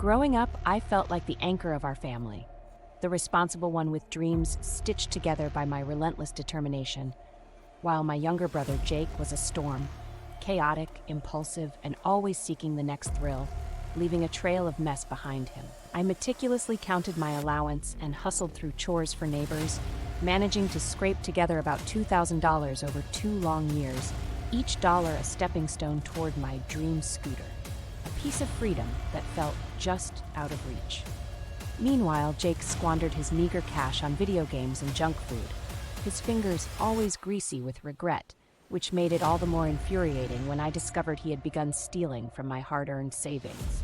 Growing up, I felt like the anchor of our family, the responsible one with dreams stitched together by my relentless determination, while my younger brother Jake was a storm, chaotic, impulsive, and always seeking the next thrill, leaving a trail of mess behind him. I meticulously counted my allowance and hustled through chores for neighbors, managing to scrape together about $2,000 over 2 long years, each dollar a stepping stone toward my dream scooter, a piece of freedom that felt just out of reach. Meanwhile, Jake squandered his meager cash on video games and junk food, his fingers always greasy with regret, which made it all the more infuriating when I discovered he had begun stealing from my hard-earned savings.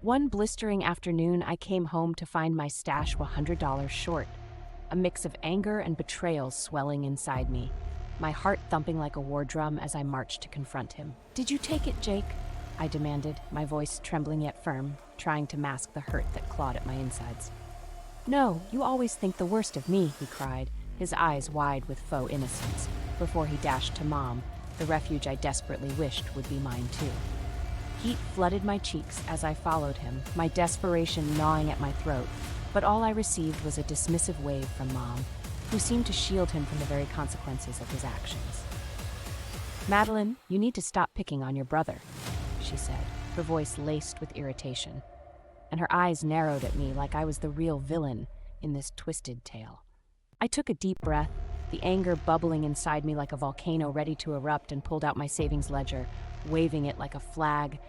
One blistering afternoon, I came home to find my stash $100 short, a mix of anger and betrayal swelling inside me, my heart thumping like a war drum as I marched to confront him. "Did you take it, Jake?" I demanded, my voice trembling yet firm, trying to mask the hurt that clawed at my insides. "No, you always think the worst of me," he cried, his eyes wide with faux innocence, before he dashed to Mom, the refuge I desperately wished would be mine too. Heat flooded my cheeks as I followed him, my desperation gnawing at my throat, but all I received was a dismissive wave from Mom, who seemed to shield him from the very consequences of his actions. "Madeline, you need to stop picking on your brother," she said, her voice laced with irritation, and her eyes narrowed at me like I was the real villain in this twisted tale. I took a deep breath, the anger bubbling inside me like a volcano ready to erupt, and pulled out my savings ledger, waving it like a flag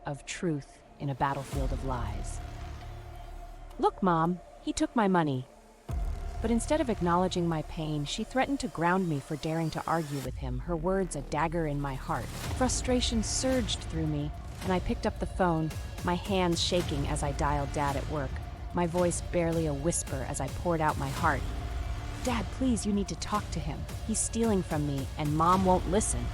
of truth in a battlefield of lies. "Look, Mom, he took my money." But instead of acknowledging my pain, she threatened to ground me for daring to argue with him, her words a dagger in my heart. Frustration surged through me, and I picked up the phone, my hands shaking as I dialed Dad at work, my voice barely a whisper as I poured out my heart. "Dad, please, you need to talk to him. He's stealing from me, and Mom won't listen."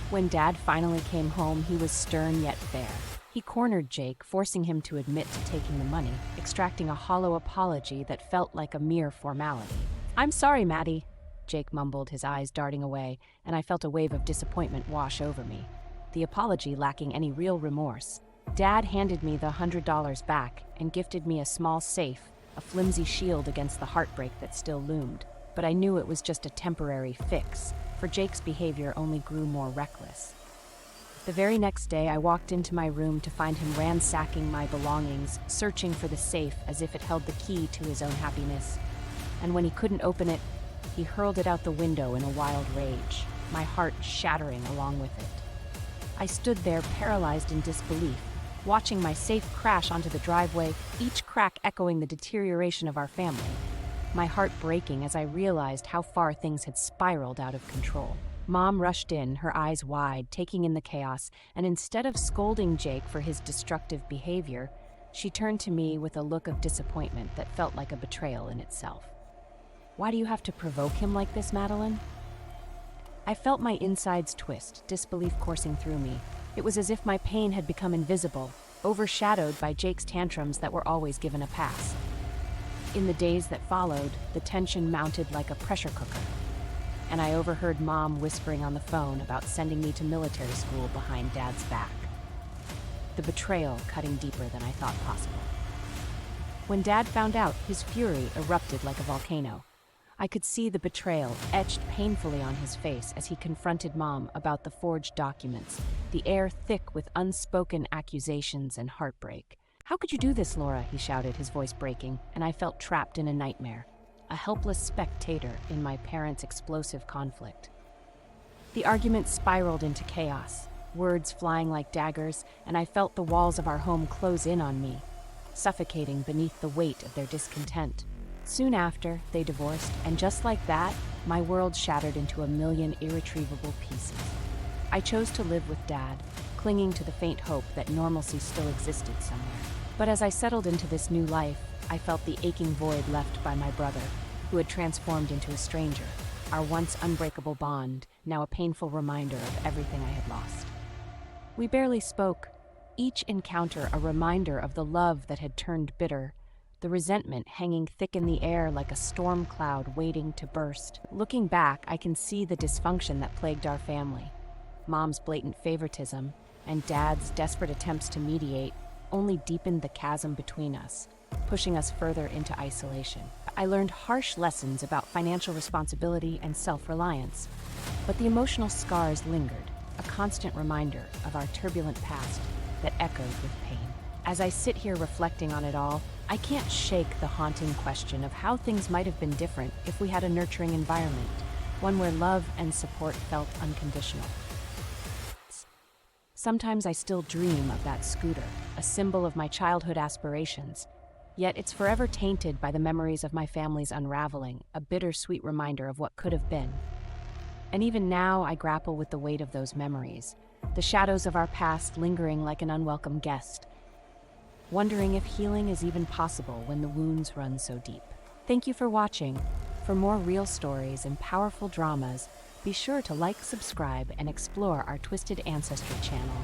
When Dad finally came home, he was stern yet fair. He cornered Jake, forcing him to admit to taking the money, extracting a hollow apology that felt like a mere formality. "I'm sorry, Maddie," Jake mumbled, his eyes darting away, and I felt a wave of disappointment wash over me, the apology lacking any real remorse. Dad handed me the $100 back and gifted me a small safe, a flimsy shield against the heartbreak that still loomed. But I knew it was just a temporary fix, for Jake's behavior only grew more reckless. The very next day, I walked into my room to find him ransacking my belongings, searching for the safe as if it held the key to his own happiness. And when he couldn't open it, he hurled it out the window in a wild rage, my heart shattering along with it. I stood there paralyzed in disbelief, watching my safe crash onto the driveway, each crack echoing the deterioration of our family, my heart breaking as I realized how far things had spiraled out of control. Mom rushed in, her eyes wide, taking in the chaos, and instead of scolding Jake for his destructive behavior, she turned to me with a look of disappointment that felt like a betrayal in itself. "Why do you have to provoke him like this, Madeline?" I felt my insides twist, disbelief coursing through me. It was as if my pain had become invisible, overshadowed by Jake's tantrums that were always given a pass. In the days that followed, the tension mounted like a pressure cooker, and I overheard Mom whispering on the phone about sending me to military school behind Dad's back. The betrayal cutting deeper than I thought possible. When Dad found out, his fury erupted like a volcano. I could see the betrayal etched painfully on his face as he confronted Mom about the forged documents, the air thick with unspoken accusations and heartbreak. "How could you do this, Laura?" he shouted, his voice breaking, and I felt trapped in a nightmare, a helpless spectator in my parents' explosive conflict. The argument spiraled into chaos, words flying like daggers, and I felt the walls of our home close in on me, suffocating beneath the weight of their discontent. Soon after, they divorced, and just like that, my world shattered into a million irretrievable pieces. I chose to live with Dad, clinging to the faint hope that normalcy still existed somewhere. But as I settled into this new life, I felt the aching void left by my brother, who had transformed into a stranger, our once unbreakable bond, now a painful reminder of everything I had lost. We barely spoke, each encounter a reminder of the love that had turned bitter, the resentment hanging thick in the air like a storm cloud waiting to burst. Looking back, I can see the dysfunction that plagued our family. Mom's blatant favoritism and Dad's desperate attempts to mediate, only deepened the chasm between us, pushing us further into isolation. I learned harsh lessons about financial responsibility and self-reliance, but the emotional scars lingered, a constant reminder of our turbulent past that echoed with pain. As I sit here reflecting on it all, I can't shake the haunting question of how things might have been different if we had a nurturing environment, one where love and support felt unconditional. Sometimes I still dream of that scooter, a symbol of my childhood aspirations, yet it's forever tainted by the memories of my family's unraveling, a bittersweet reminder of what could have been. And even now, I grapple with the weight of those memories, the shadows of our past lingering like an unwelcome guest, wondering if healing is even possible when the wounds run so deep. Thank you for watching. For more real stories and powerful dramas, be sure to like, subscribe, and explore our Twisted Ancestry channel.